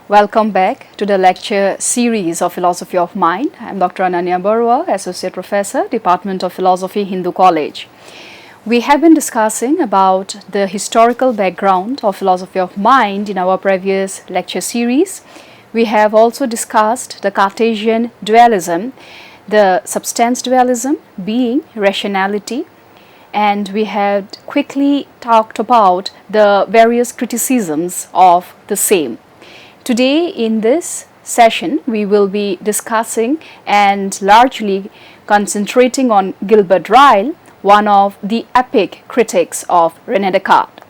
Welcome back to the lecture series of Philosophy of Mind. I am Dr. Ananya Barua, Associate Professor, Department of Philosophy, Hindu College. We have been discussing about the historical background of philosophy of mind in our previous lecture series. We have also discussed the Cartesian dualism, the substance dualism, being, rationality, and we had quickly talked about the various criticisms of the same. Today in this session we will be discussing and largely concentrating on Gilbert Ryle, one of the epic critics of René Descartes.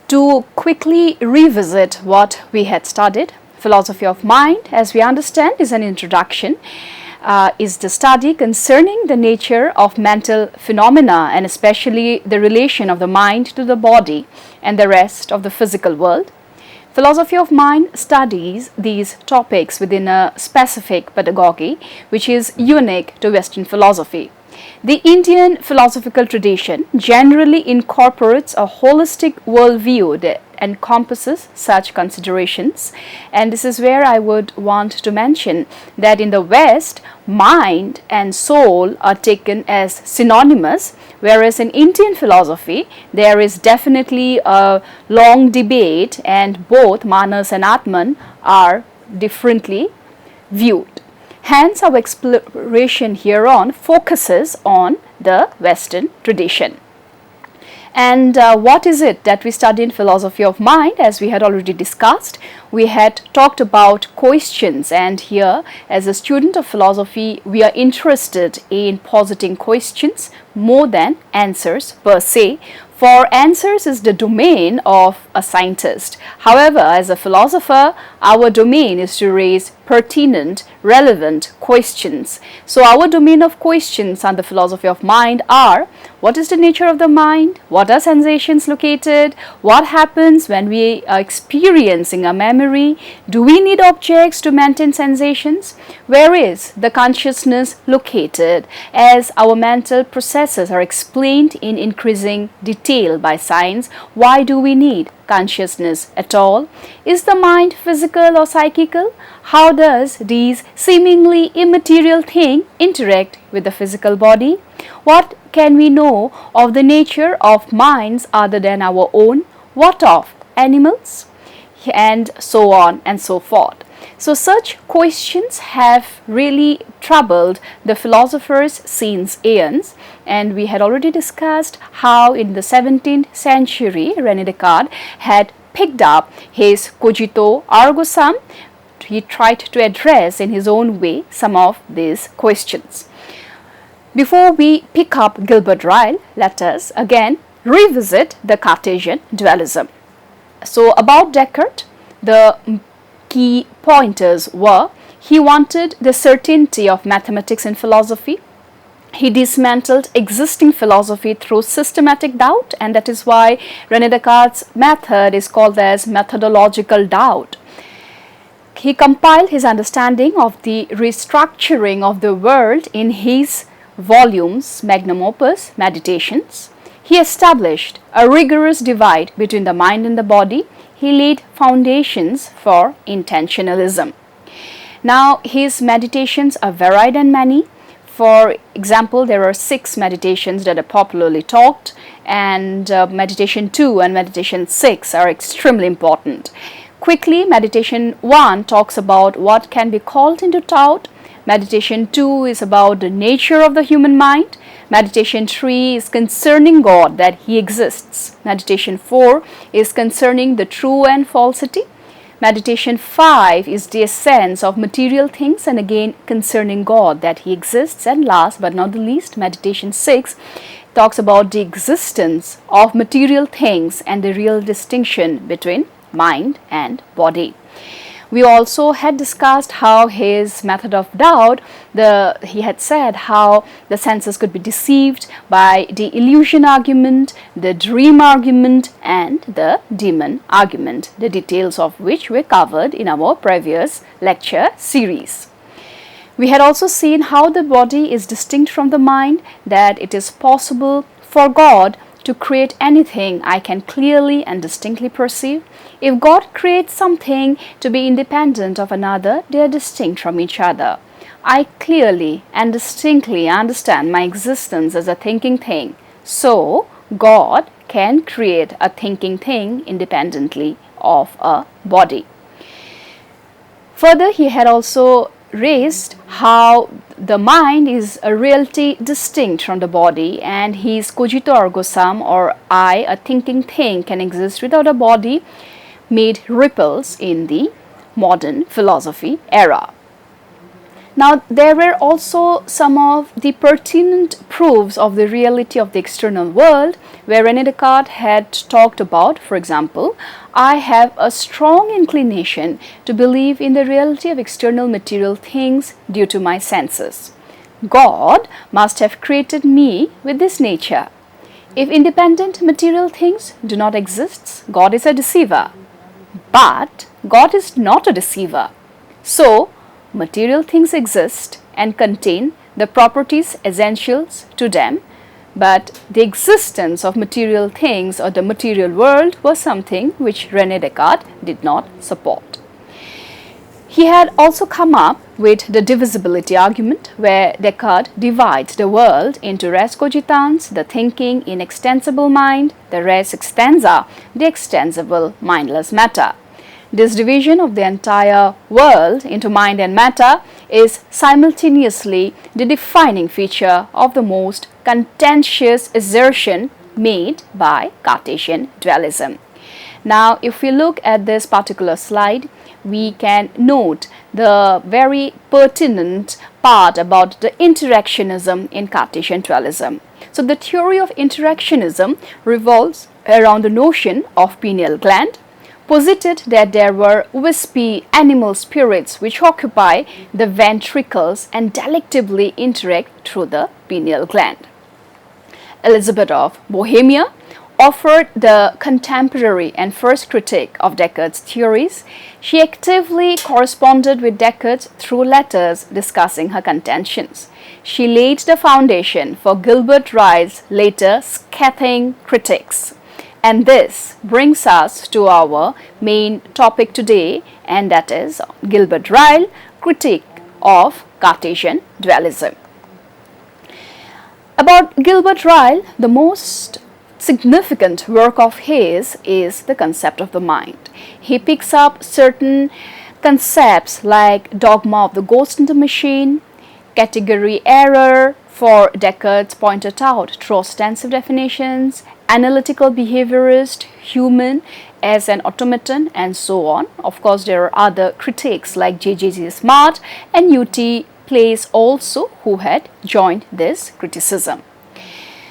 To quickly revisit what we had studied, philosophy of mind, as we understand, is an introduction, is the study concerning the nature of mental phenomena and especially the relation of the mind to the body and the rest of the physical world. Philosophy of mind studies these topics within a specific pedagogy which is unique to Western philosophy. The Indian philosophical tradition generally incorporates a holistic worldview that encompasses such considerations, and this is where I would want to mention that in the West, mind and soul are taken as synonymous, whereas in Indian philosophy there is definitely a long debate and both Manas and Atman are differently viewed. Hence, our exploration hereon focuses on the Western tradition. And what is it that we study in philosophy of mind? As we had already discussed, we had talked about questions, and here as a student of philosophy we are interested in positing questions more than answers per se, for answers is the domain of a scientist. However, as a philosopher, our domain is to raise pertinent, relevant questions. So our domain of questions on the philosophy of mind are: what is the nature of the mind? What are sensations located? What happens when we are experiencing a memory? Do we need objects to maintain sensations? Where is the consciousness located? As our mental processes are explained in increasing detail by science, why do we need consciousness at all? Is the mind physical or psychical? How does these seemingly immaterial thing interact with the physical body? What can we know of the nature of minds other than our own? What of animals? And so on and so forth. So such questions have really troubled the philosophers since aeons, and we had already discussed how in the 17th century René Descartes had picked up his cogito ergo sum. He tried to address in his own way some of these questions. Before we pick up Gilbert Ryle, let us again revisit the Cartesian dualism. So about Descartes, the key pointers were: he wanted the certainty of mathematics in philosophy. He dismantled existing philosophy through systematic doubt, and that is why René Descartes' method is called as methodological doubt. He compiled his understanding of the restructuring of the world in his volumes magnum opus, Meditations. He established a rigorous divide between the mind and the body. He laid foundations for intentionalism. Now, his meditations are varied and many. For example, there are 6 meditations that are popularly taught, and meditation 2 and meditation 6 are extremely important. Quickly, meditation 1 talks about what can be called into doubt. Meditation 2 is about the nature of the human mind. Meditation 3 is concerning God, that He exists. Meditation 4 is concerning the true and falsity. Meditation 5 is the essence of material things, and again concerning God, that He exists. And last but not the least, meditation 6 talks about the existence of material things and the real distinction between mind and body. We also had discussed how his method of doubt, he had said how the senses could be deceived by the illusion argument, the dream argument, and the demon argument, the details of which were covered in our previous lecture series. We had also seen how the body is distinct from the mind, that it is possible for God to create anything I can clearly and distinctly perceive. If God creates something to be independent of another, they are distinct from each other. I clearly and distinctly understand my existence as a thinking thing. So, God can create a thinking thing independently of a body. Further, he had also raised how the mind is a reality distinct from the body, and his cogito ergo sum, or I, a thinking thing, can exist without a body, made ripples in the modern philosophy era. Now, there were also some of the pertinent proofs of the reality of the external world, where René Descartes had talked about, for example, I have a strong inclination to believe in the reality of external material things due to my senses. God must have created me with this nature. If independent material things do not exist, God is a deceiver. But God is not a deceiver. So, material things exist and contain the properties essential to them, but the existence of material things or the material world was something which René Descartes did not support. He had also come up with the divisibility argument, where Descartes divides the world into res cogitans, the thinking inextensible mind, the res extensa, the extensible mindless matter. This division of the entire world into mind and matter is simultaneously the defining feature of the most contentious assertion made by Cartesian dualism. Now, if we look at this particular slide, we can note the very pertinent part about the interactionism in Cartesian dualism. So, the theory of interactionism revolves around the notion of pineal gland, posited that there were wispy animal spirits which occupy the ventricles and delicately interact through the pineal gland. Elizabeth of Bohemia offered the contemporary and first critique of Descartes' theories. She actively corresponded with Descartes through letters discussing her contentions. She laid the foundation for Gilbert Ryle's later scathing critiques. And this brings us to our main topic today, and that is Gilbert Ryle, critique of Cartesian dualism. About Gilbert Ryle, the most significant work of his is the concept of the mind. He picks up certain concepts like dogma of the ghost in the machine, category error, for Descartes pointed out through ostensive definitions, analytical behaviorist, human as an automaton, and so on. Of course, there are other critics like J.J.G. Smart and U.T. Place also, who had joined this criticism.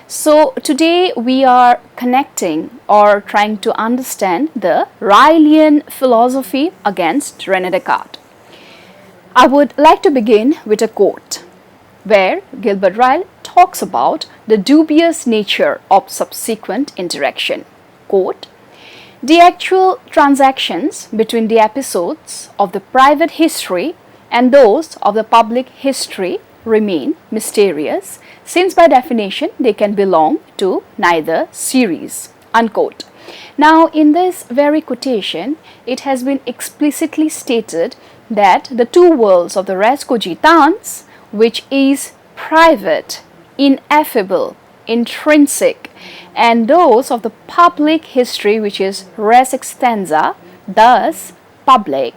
So today we are connecting or trying to understand the Rylean philosophy against René Descartes. I would like to begin with a quote where Gilbert Ryle talks about the dubious nature of subsequent interaction. Quote, "The actual transactions between the episodes of the private history and those of the public history remain mysterious, since by definition they can belong to neither series." Unquote. Now, in this very quotation, it has been explicitly stated that the two worlds of the res cogitans, which is private, ineffable, intrinsic, and those of the public history, which is res extensa, thus public,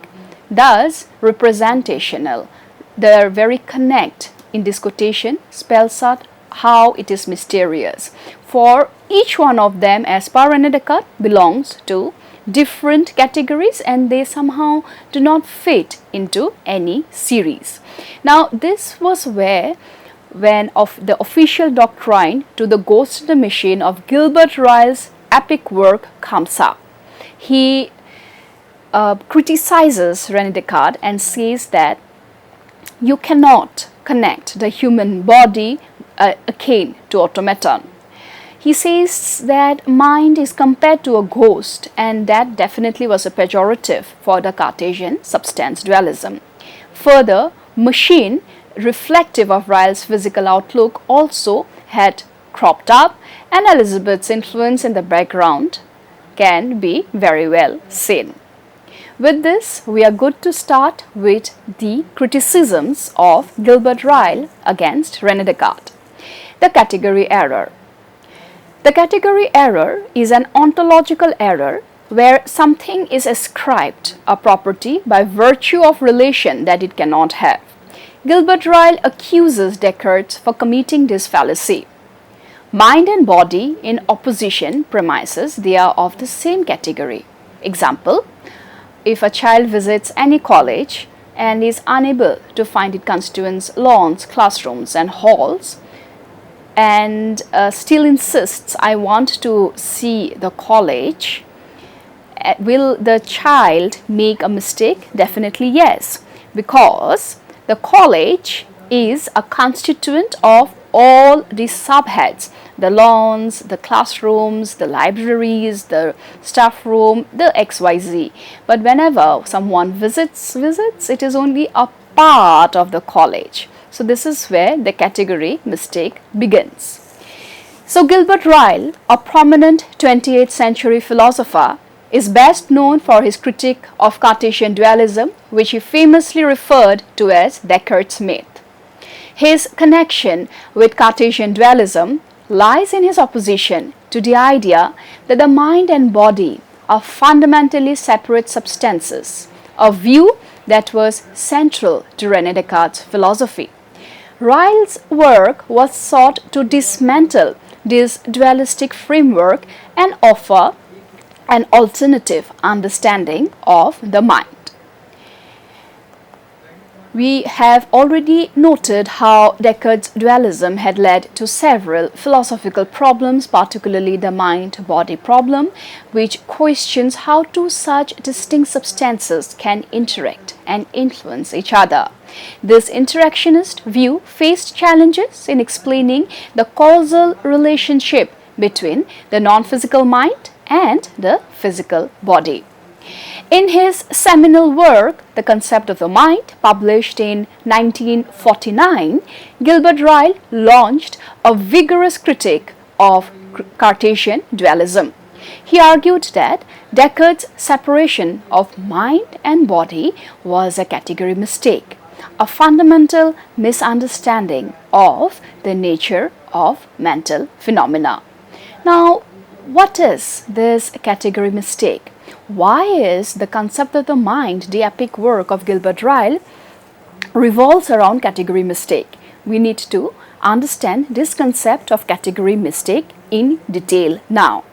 thus representational. The very connect in this quotation spells out how it is mysterious. For each one of them, as per René Descartes, belongs to different categories and they somehow do not fit into any series. Now, this was where when of the official doctrine to the ghost in the machine of Gilbert Ryle's epic work comes up. He criticizes René Descartes and says that you cannot connect the human body akin to automaton. He says that mind is compared to a ghost, and that definitely was a pejorative for the Cartesian substance dualism. Further, machine, reflective of Ryle's physical outlook, also had cropped up, and Elizabeth's influence in the background can be very well seen. With this, we are good to start with the criticisms of Gilbert Ryle against René Descartes. The category error. The category error is an ontological error where something is ascribed a property by virtue of relation that it cannot have. Gilbert Ryle accuses Descartes for committing this fallacy. Mind and body in opposition premises, they are of the same category. Example, if a child visits any college and is unable to find its constituents, lawns, classrooms and halls, and still insists, I want to see the college, will the child make a mistake? Definitely yes, because the college is a constituent of all the subheads, the lawns, the classrooms, the libraries, the staff room, the XYZ. But whenever someone visits, it is only a part of the college. So this is where the category mistake begins. So Gilbert Ryle, a prominent 28th century philosopher, is best known for his critique of Cartesian dualism, which he famously referred to as Descartes' myth. His connection with Cartesian dualism lies in his opposition to the idea that the mind and body are fundamentally separate substances, a view that was central to René Descartes' philosophy. Ryle's work was sought to dismantle this dualistic framework and offer an alternative understanding of the mind. We have already noted how Descartes' dualism had led to several philosophical problems, particularly the mind-body problem, which questions how two such distinct substances can interact and influence each other. This interactionist view faced challenges in explaining the causal relationship between the non-physical mind and the physical body. In his seminal work, The Concept of the Mind, published in 1949, Gilbert Ryle launched a vigorous critique of Cartesian dualism. He argued that Descartes' separation of mind and body was a category mistake, a fundamental misunderstanding of the nature of mental phenomena. Now, what is this category mistake? Why is The Concept of the Mind, the epic work of Gilbert Ryle, revolves around category mistake? We need to understand this concept of category mistake in detail now.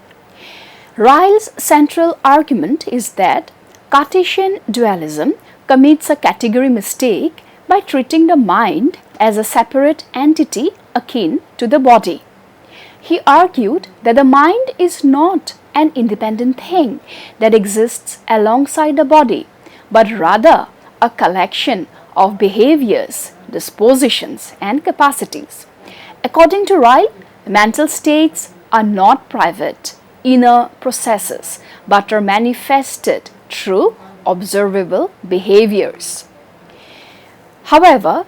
Ryle's central argument is that Cartesian dualism commits a category mistake by treating the mind as a separate entity akin to the body. He argued that the mind is not an independent thing that exists alongside the body, but rather a collection of behaviors, dispositions, and capacities. According to Ryle, mental states are not private, inner processes, but are manifested through observable behaviors. However,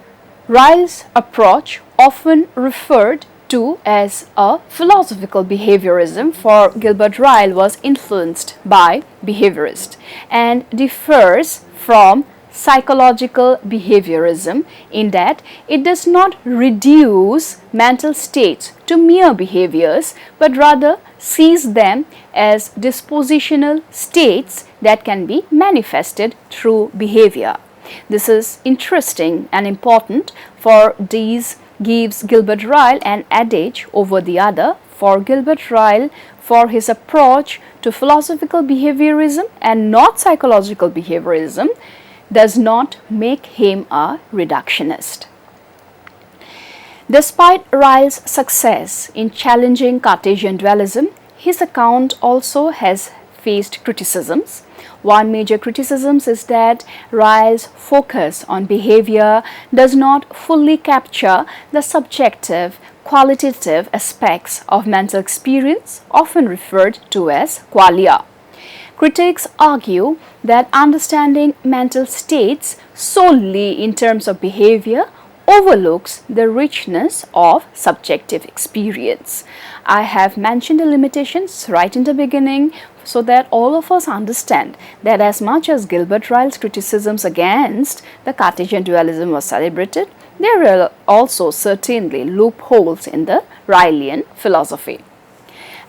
Ryle's approach, often referred to as a philosophical behaviorism, for Gilbert Ryle was influenced by behaviorists and differs from psychological behaviorism in that it does not reduce mental states to mere behaviors, but rather sees them as dispositional states that can be manifested through behavior. This is interesting and important, for these gives Gilbert Ryle an adage over the other. For Gilbert Ryle, for his approach to philosophical behaviorism and not psychological behaviorism, does not make him a reductionist. Despite Ryle's success in challenging Cartesian dualism, his account also has faced criticisms. One major criticism is that Ryle's focus on behavior does not fully capture the subjective, qualitative aspects of mental experience, often referred to as qualia. Critics argue that understanding mental states solely in terms of behavior overlooks the richness of subjective experience. I have mentioned the limitations right in the beginning so that all of us understand that as much as Gilbert Ryle's criticisms against the Cartesian dualism was celebrated, there are also certainly loopholes in the Rylean philosophy.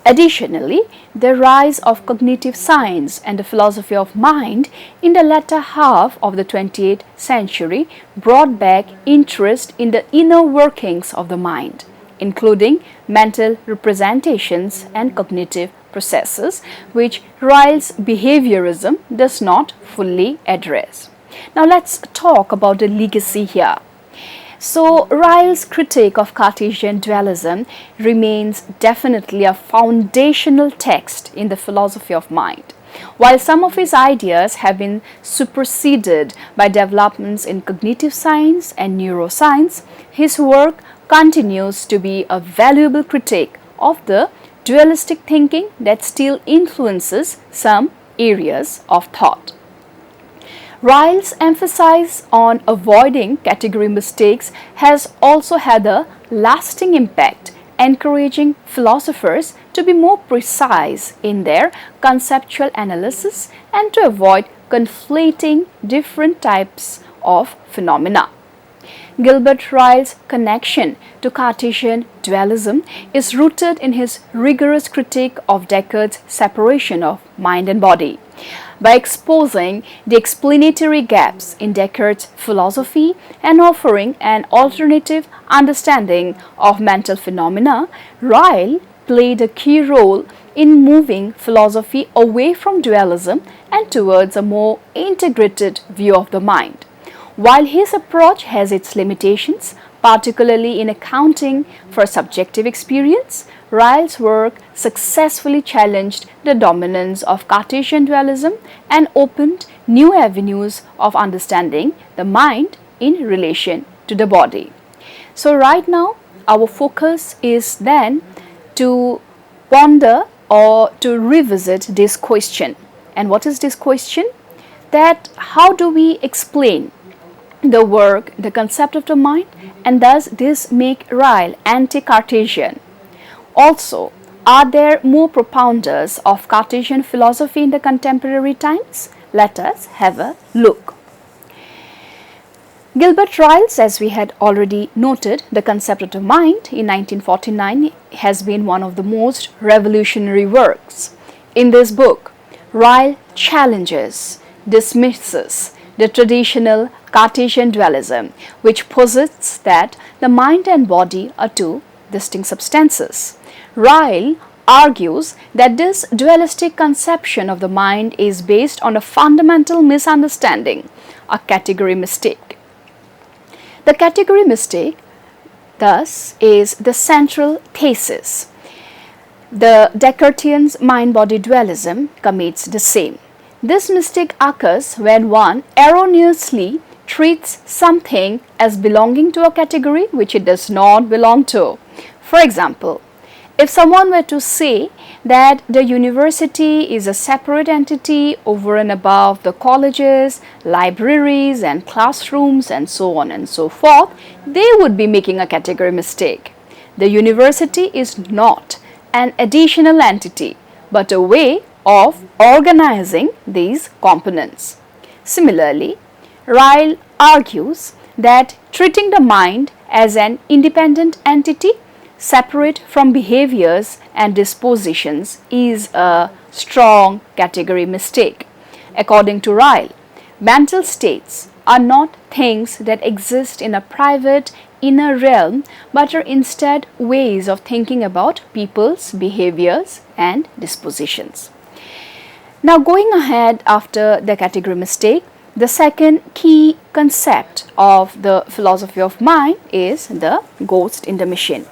Additionally, the rise of cognitive science and the philosophy of mind in the latter half of the 20th century brought back interest in the inner workings of the mind, including mental representations and cognitive processes, which Ryle's behaviorism does not fully address. Now let's talk about the legacy here. So, Ryle's critique of Cartesian dualism remains definitely a foundational text in the philosophy of mind. While some of his ideas have been superseded by developments in cognitive science and neuroscience, his work continues to be a valuable critique of the dualistic thinking that still influences some areas of thought. Ryle's emphasis on avoiding category mistakes has also had a lasting impact, encouraging philosophers to be more precise in their conceptual analysis and to avoid conflating different types of phenomena. Gilbert Ryle's connection to Cartesian dualism is rooted in his rigorous critique of Descartes' separation of mind and body. By exposing the explanatory gaps in Descartes' philosophy and offering an alternative understanding of mental phenomena, Ryle played a key role in moving philosophy away from dualism and towards a more integrated view of the mind. While his approach has its limitations, particularly in accounting for subjective experience, Ryle's work successfully challenged the dominance of Cartesian dualism and opened new avenues of understanding the mind in relation to the body. So right now, our focus is then to ponder or to revisit this question. And what is this question? That how do we explain the work, the concept of the mind, and does this make Ryle anti-Cartesian? Also, are there more propounders of Cartesian philosophy in the contemporary times? Let us have a look. Gilbert Ryle, as we had already noted, the concept of the mind in 1949 has been one of the most revolutionary works. In this book, Ryle challenges, dismisses the traditional Cartesian dualism, which posits that the mind and body are two distinct substances. Ryle argues that this dualistic conception of the mind is based on a fundamental misunderstanding, a category mistake. The category mistake, thus, is the central thesis. The Descartesian mind-body dualism commits the same. This mistake occurs when one erroneously treats something as belonging to a category which it does not belong to. For example, if someone were to say that the university is a separate entity over and above the colleges, libraries and classrooms and so on and so forth, they would be making a category mistake. The university is not an additional entity, but a way of organizing these components. Similarly, Ryle argues that treating the mind as an independent entity separate from behaviors and dispositions is a strong category mistake. According to Ryle, mental states are not things that exist in a private inner realm, but are instead ways of thinking about people's behaviors and dispositions. Now, going ahead after the category mistake, the second key concept of the philosophy of mind is the ghost in the machine.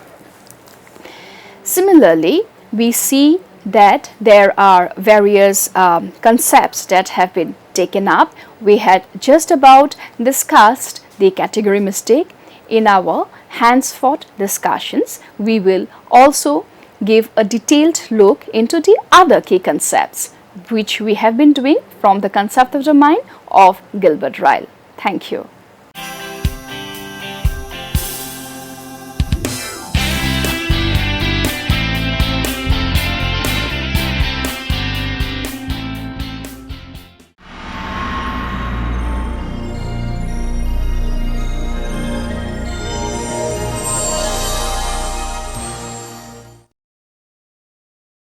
Similarly, we see that there are various concepts that have been taken up. We had just about discussed the category mistake. In our henceforth discussions, we will also give a detailed look into the other key concepts which we have been doing from the concept of the mind of Gilbert Ryle. Thank you.